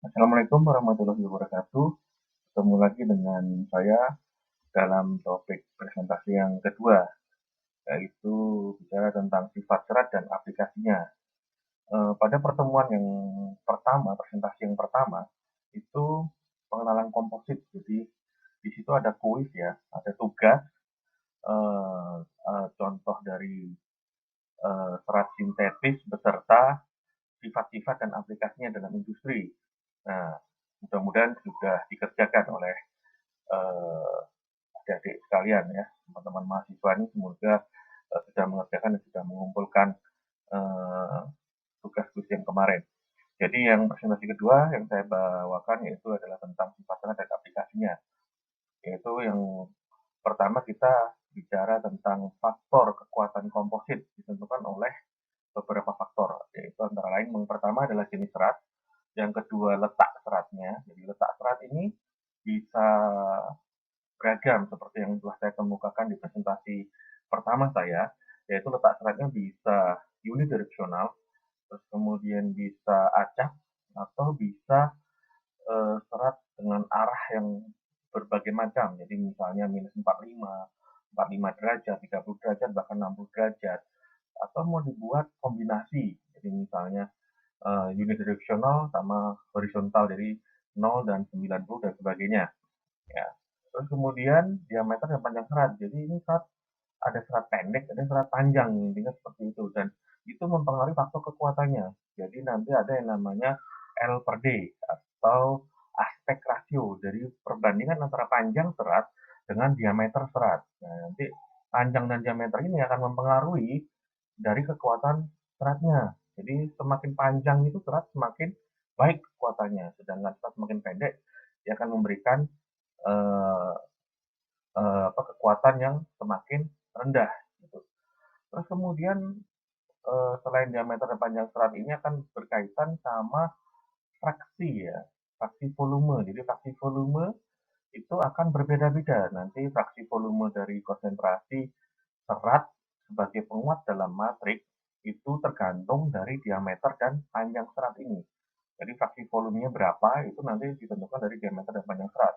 Assalamualaikum warahmatullahi wabarakatuh. Ketemu lagi dengan saya dalam topik presentasi yang kedua, yaitu bicara tentang sifat serat dan aplikasinya. Pada pertemuan yang pertama, presentasi yang pertama, itu pengenalan komposit. Jadi di situ ada kuis ya, ada tugas, contoh dari serat sintetis beserta sifat-sifat dan aplikasinya dalam industri. Nah, mudah-mudahan sudah dikerjakan oleh eh, adik-adik sekalian ya, teman-teman mahasiswa ini semoga sudah mengerjakan dan sudah mengumpulkan eh, tugas kuis yang kemarin. Jadi yang presentasi kedua yang saya bawakan yaitu adalah tentang sifat dan aplikasinya. Yaitu yang pertama kita bicara tentang faktor kekuatan komposit ditentukan oleh beberapa faktor, yaitu antara lain yang pertama adalah jenis serat, yang kedua letak seratnya. Jadi letak serat ini bisa beragam seperti yang telah saya kemukakan di presentasi pertama saya, yaitu letak seratnya bisa unidireksional, terus kemudian bisa acak, atau bisa serat dengan arah yang berbagai macam. Jadi misalnya minus 45 derajat, 30 derajat, bahkan 60 derajat. Atau mau dibuat kombinasi. Jadi misalnya unidireksional sama horizontal, jadi 0 dan 90 dan sebagainya. Ya. Terus kemudian diameter dan panjang serat. Jadi ini serat ada serat pendek, ada serat panjang, intinya seperti itu. Dan itu mempengaruhi faktor kekuatannya. Jadi nanti ada yang namanya L per D atau aspek rasio dari perbandingan antara panjang serat dengan diameter serat. Nah, nanti panjang dan diameter ini akan mempengaruhi dari kekuatan seratnya. Jadi semakin panjang itu serat semakin baik kekuatannya, sedangkan serat semakin pendek dia akan memberikan eh, kekuatan yang semakin rendah. Gitu. Terus kemudian selain diameter dan panjang serat ini akan berkaitan sama fraksi ya, fraksi volume. Jadi fraksi volume itu akan berbeda-beda. Nanti fraksi volume dari konsentrasi serat sebagai penguat dalam matriks itu tergantung dari diameter dan panjang serat ini. Jadi fraksi volumenya berapa itu nanti ditentukan dari diameter dan panjang serat.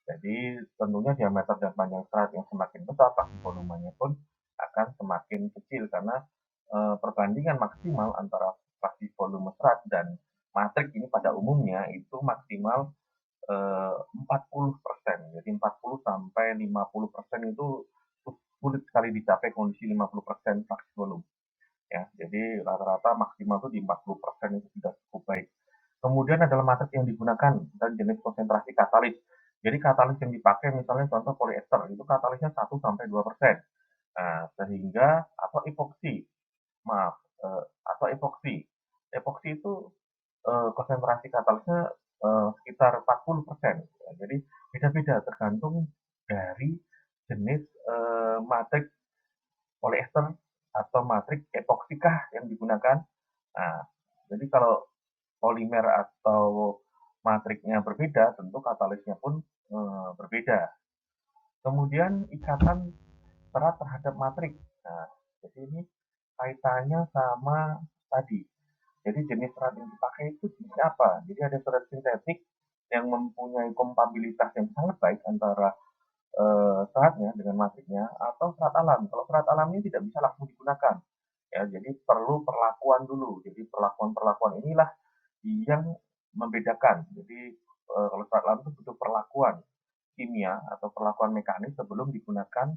Jadi tentunya diameter dan panjang serat yang semakin besar, fraksi volumenya pun akan semakin kecil karena perbandingan maksimal antara fraksi volume serat dan matrik ini pada umumnya itu maksimal 40%. Jadi 40 sampai 50% itu sulit sekali dicapai kondisi 50% fraksi volume. Ya, jadi rata-rata maksimal itu di 40% itu sudah cukup baik. Kemudian adalah materi yang digunakan dan jenis konsentrasi katalis. Jadi katalis yang dipakai misalnya contoh poliester itu katalisnya 1 sampai 2%. Nah, sehingga atau epoksi, maaf, atau epoksi. Epoksi itu konsentrasi katalisnya sekitar 40%. Ya, jadi beda-beda tergantung dari jenis matrik poliester atau matrik epoksikah yang digunakan. Nah, jadi kalau polimer atau matriknya berbeda, tentu katalisnya pun berbeda. Kemudian ikatan serat terhadap matrik. Nah, jadi ini kaitannya sama tadi. Jadi jenis serat yang dipakai itu jenis apa? Jadi ada serat sintetik yang mempunyai kompabilitas yang sangat baik antara seratnya dengan matriknya atau serat alam. Kalau serat alam ini tidak bisa langsung digunakan. Ya, jadi perlu perlakuan dulu. Jadi perlakuan-perlakuan inilah yang membedakan. Jadi kalau serat alam itu butuh perlakuan kimia atau perlakuan mekanis sebelum digunakan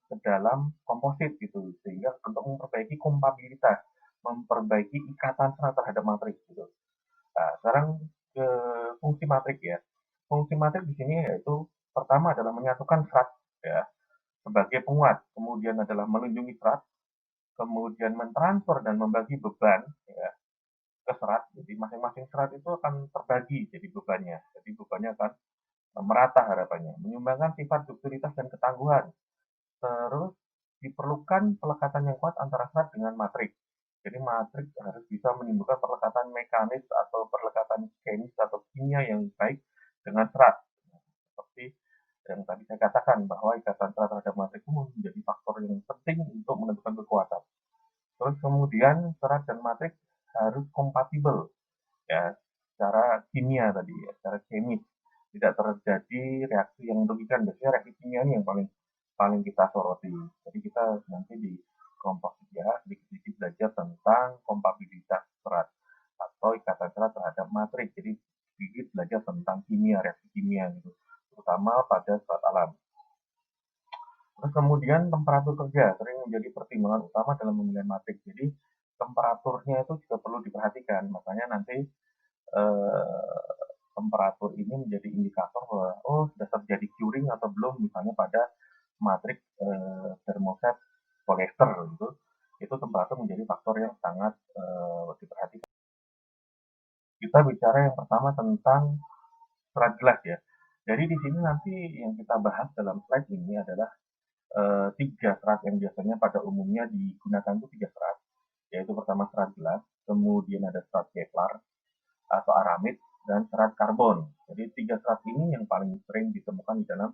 ke dalam komposit gitu, sehingga untuk memperbaiki kompabilitas, memperbaiki ikatan serat terhadap matrik gitu. Nah, sekarang ke fungsi matrik ya. Fungsi matrik di sini yaitu pertama adalah menyatukan serat ya sebagai penguat, kemudian adalah melindungi serat, kemudian mentransfer dan membagi beban ya, ke serat. Jadi masing-masing serat itu akan terbagi jadi bebannya. Jadi bebannya akan merata harapannya, menyumbangkan sifat duktilitas dan ketangguhan. Terus diperlukan pelekatan yang kuat antara serat dengan matrik. Jadi matrik harus bisa menimbulkan pelekatan mekanis atau pelekatan kemis atau kimia yang baik dengan serat. Seperti yang tadi saya katakan bahwa ikatan serat terhadap matrik itu menjadi faktor yang penting untuk menentukan kekuatan. Terus kemudian serat dan matrik harus kompatibel ya. secara kimia tadi ya, secara kemis. Tidak terjadi reaksi yang merugikan. Biasanya reaksi kimia ini yang paling paling kita soroti. Jadi kita nanti di kelompok 3 sedikit-sedikit belajar tentang kompatibilitas serat atau ikatan serat terhadap matriks. Jadi sedikit belajar tentang kimia, reaksi kimia gitu, terutama pada serat alam. Terus kemudian temperatur kerja sering menjadi pertimbangan utama dalam memilih matriks. Jadi temperaturnya itu juga perlu diperhatikan. Makanya nanti eh, temperatur ini menjadi indikator bahwa oh sudah terjadi curing atau belum, misalnya pada matriks termoset polyester gitu. Itu temperatur menjadi faktor yang sangat diperhatikan. Kita bicara yang pertama tentang serat gelas ya. Jadi di sini nanti yang kita bahas dalam slide ini adalah tiga serat yang biasanya pada umumnya digunakan itu tiga serat, yaitu pertama serat gelas, kemudian ada serat Kevlar atau aramid, dan serat karbon. Jadi tiga serat ini yang paling sering ditemukan di dalam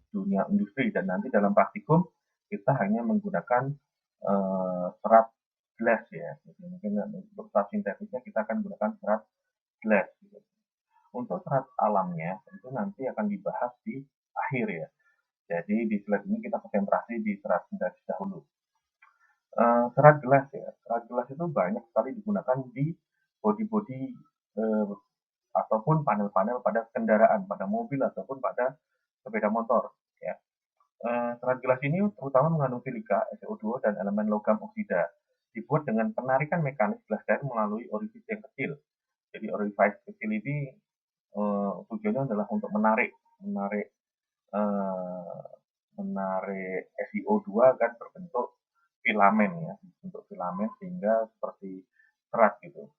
dunia industri, dan nanti dalam praktikum kita hanya menggunakan serat gelas ya. Jadi mungkin untuk serat sintetisnya kita akan gunakan serat gelas. Gitu. Untuk serat alamnya itu nanti akan dibahas di akhir ya. Jadi di slide ini kita konsentrasi di serat sintetis dahulu. Serat gelas ya, serat gelas itu banyak sekali digunakan di bodi-bodi ataupun panel-panel pada kendaraan, pada mobil ataupun pada sepeda motor. Ya. Serat gelas ini terutama mengandung silika, SiO2, dan elemen logam oksida. Dibuat dengan penarikan mekanis gelas cair melalui orifice yang kecil. Jadi orifice kecil ini tujuannya adalah untuk menarik eh, menarik SiO2 kan berbentuk filamen ya, bentuk filamen sehingga seperti serat gitu.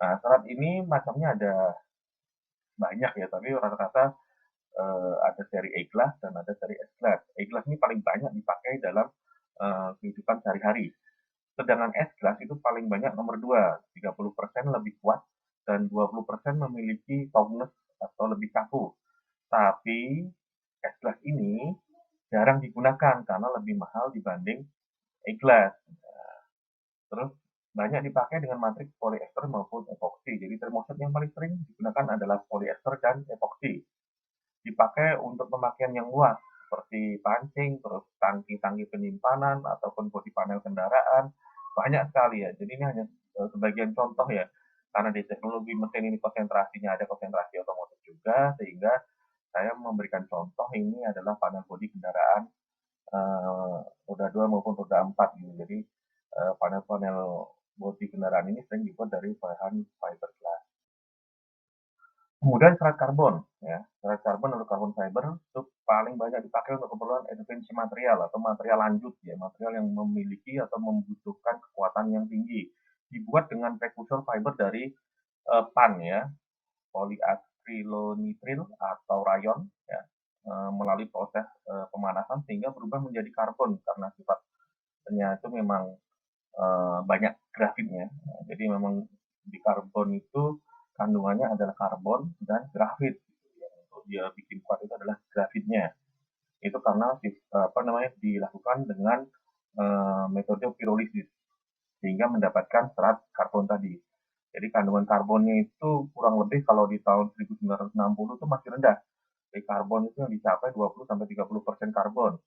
Nah, serat ini macamnya ada banyak ya, tapi rata-rata ada seri E-glass dan ada seri S-glass. E-glass ini paling banyak dipakai dalam kehidupan sehari-hari. Sedangkan S-glass itu paling banyak nomor 2, 30% lebih kuat dan 20% memiliki softness atau lebih kaku. Tapi S-glass ini jarang digunakan karena lebih mahal dibanding E-glass. Terus banyak dipakai dengan matriks polyester maupun epoksi. Jadi termoset yang paling sering digunakan adalah polyester dan epoksi. Dipakai untuk pemakaian yang luas seperti pancing, terus tangki-tangki penyimpanan ataupun bodi panel kendaraan. Banyak sekali ya. Jadi ini hanya sebagian contoh ya. Karena di teknologi mesin ini konsentrasinya ada konsentrasi otomotif juga, sehingga saya memberikan contoh ini adalah panel bodi kendaraan roda 2 maupun roda 4 gitu. Jadi panel-panel bodi kendaraan ini sering dibuat dari bahan fiberglass. Kemudian serat karbon, ya, serat karbon atau carbon fiber itu paling banyak dipakai untuk keperluan advansi material atau material lanjut, ya, material yang memiliki atau membutuhkan kekuatan yang tinggi. Dibuat dengan prekursor fiber dari PAN, ya, polyacrylonitrile atau rayon, ya, melalui proses pemanasan sehingga berubah menjadi karbon karena sifatnya itu memang banyak grafitnya. Jadi memang di karbon itu kandungannya adalah karbon dan grafit. Yang untuk dia bikin kuat itu adalah grafitnya. Itu karena apa namanya dilakukan dengan metode pirolisis sehingga mendapatkan serat karbon tadi. Jadi kandungan karbonnya itu kurang lebih kalau di tahun 1960 itu masih rendah. Jadi karbon itu yang dicapai 20-30% karbon.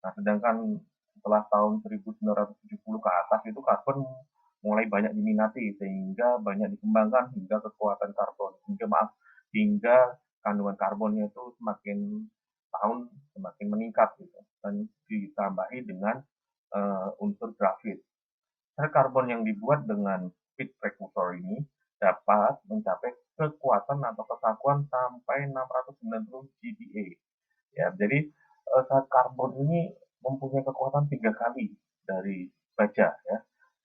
Nah, sedangkan setelah tahun 1970 ke atas itu karbon mulai banyak diminati sehingga banyak dikembangkan hingga kekuatan karbon hingga kandungan karbonnya itu semakin tahun semakin meningkat gitu dan ditambahi dengan unsur grafit. Sel karbon yang dibuat dengan speed precursor ini dapat mencapai kekuatan atau kesatuan sampai 690 GPa. Ya, jadi zat karbon ini mempunyai kekuatan 3 kali dari baja ya,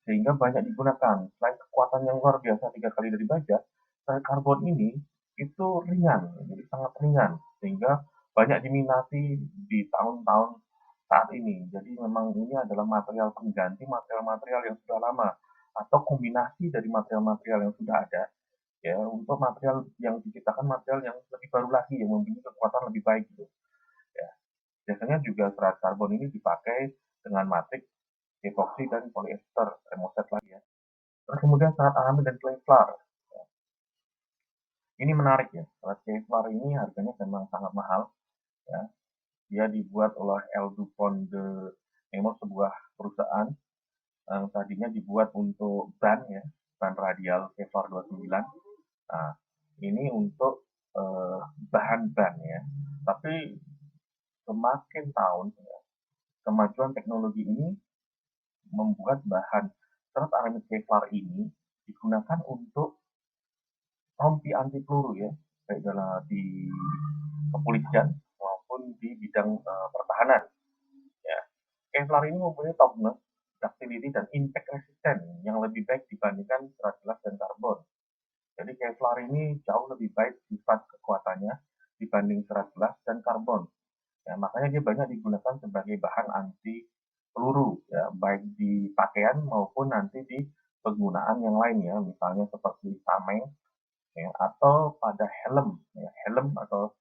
sehingga banyak digunakan. Selain kekuatan yang luar biasa 3 kali dari baja, zat karbon ini itu ringan, jadi sangat ringan, sehingga banyak diminati di tahun-tahun saat ini. Jadi memang ini adalah material pengganti material-material yang sudah lama atau kombinasi dari material-material yang sudah ada ya untuk material yang diciptakan material yang lebih baru lagi yang mempunyai kekuatan lebih baik gitu. Ya. Biasanya juga serat karbon ini dipakai dengan matriks epoksi dan polyester termoset lagi ya. Terus kemudian serat aramid dan Kevlar. Ini menarik ya, serat Kevlar ini harganya memang sangat mahal ya. Dia dibuat oleh L. Dupont de Nemours, sebuah perusahaan yang tadinya dibuat untuk ban ya, ban radial Kevlar 29. Nah, ini untuk bahan ban ya. Tapi semakin tahun ya, kemajuan teknologi ini membuat bahan serat aramid Kevlar ini digunakan untuk rompi anti peluru ya, baik dalam di kepolisian maupun di bidang pertahanan. Ya. Kevlar ini mempunyai toughness, ductility, dan impact resistant yang lebih baik dibandingkan serat gelas dan karbon. Jadi Kevlar ini jauh lebih baik sifat kekuatannya dibanding serat gelas dan karbon. Ya, makanya dia banyak digunakan sebagai bahan anti peluru, ya, baik di pakaian maupun nanti di penggunaan yang lainnya, misalnya seperti tameng, ya, atau pada helm, ya, helm atau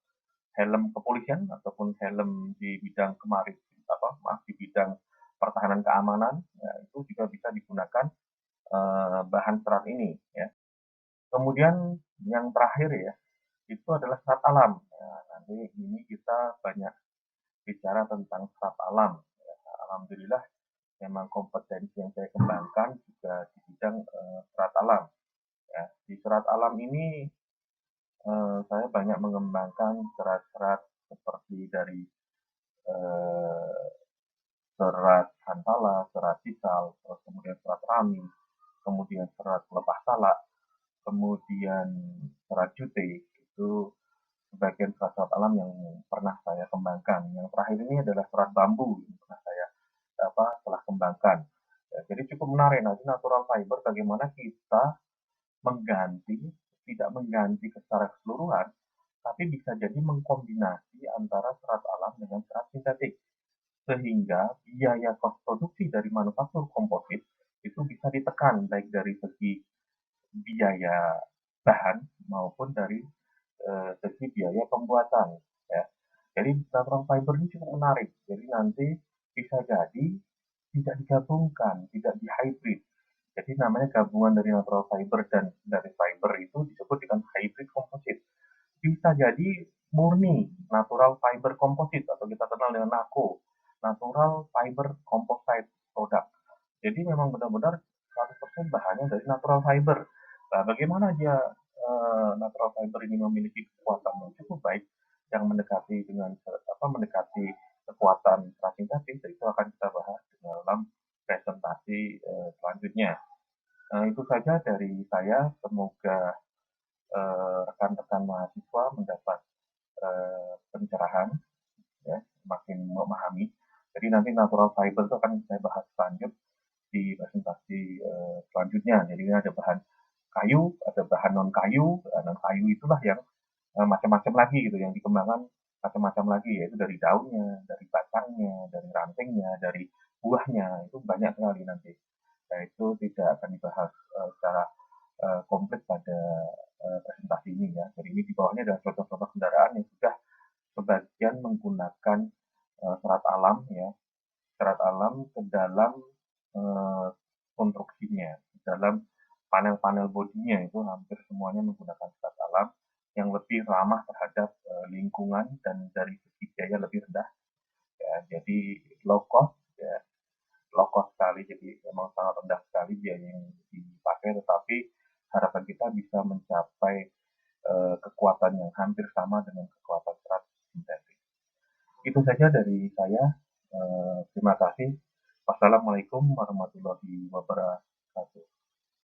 helm kepolisian ataupun helm di bidang di bidang pertahanan keamanan, ya, itu juga bisa digunakan bahan serat ini. Ya. Kemudian yang terakhir ya, itu adalah serat alam. Ya, nanti ini kita banyak bicara tentang serat alam. Ya, alhamdulillah memang kompetensi yang saya kembangkan juga di bidang serat alam. Ya, di serat alam ini saya banyak mengembangkan serat-serat seperti dari eh, serat santala, serat sisal, terus kemudian serat rami, kemudian serat lepas salak, kemudian serat jute, itu sebagian serat-serat alam yang pernah saya kembangkan. Yang terakhir ini adalah serat bambu yang pernah saya telah kembangkan. Ya, jadi cukup menarik nanti natural fiber bagaimana kita mengganti, tidak mengganti secara keseluruhan, tapi bisa jadi mengkombinasi antara serat alam dengan serat sintetik. Sehingga biaya kos produksi dari manufaktur komposit itu bisa ditekan, baik dari segi biaya bahan maupun dari segi biaya pembuatan. Ya. Jadi natural fiber ini cukup menarik. Jadi nanti bisa jadi tidak digabungkan, tidak dihybrid. Jadi namanya gabungan dari natural fiber dan dari fiber itu disebut dengan hybrid composite. Bisa jadi murni natural fiber composite atau kita kenal dengan NACO, natural fiber composite product. Jadi memang benar-benar 100% bahannya dari natural fiber. Nah, bagaimana dia natural fiber ini memiliki kekuatan yang cukup baik yang mendekati kekuatan sintetis, itu akan kita bahas dalam presentasi selanjutnya. Nah, itu saja dari saya. Semoga rekan-rekan mahasiswa mendapat pencerahan, ya, semakin memahami. Jadi nanti natural fiber itu akan saya bahas lanjut di presentasi selanjutnya. Jadi ini ada bahan kayu, ada bahan non kayu. Non kayu itulah yang macam-macam lagi gitu, yang dikembangkan macam-macam lagi, yaitu dari daunnya, dari batangnya, dari rantingnya, dari buahnya, itu banyak sekali nanti. Nah, itu tidak akan dibahas secara komplit pada presentasi ini ya. Jadi ini di bawahnya adalah contoh-contoh kendaraan yang sudah sebagian menggunakan serat alam ya, serat alam ke dalam konstruksinya, ke dalam panel-panel bodinya itu hampir semuanya menggunakan serat alam yang lebih ramah terhadap lingkungan dan dari segi biaya lebih rendah. Ya, jadi low cost ya, low cost sekali, jadi memang sangat rendah sekali biaya yang dipakai, tetapi harapan kita bisa mencapai kekuatan yang hampir sama dengan kekuatan serat sintetis. Itu saja dari saya. Terima kasih. Wassalamualaikum warahmatullahi wabarakatuh.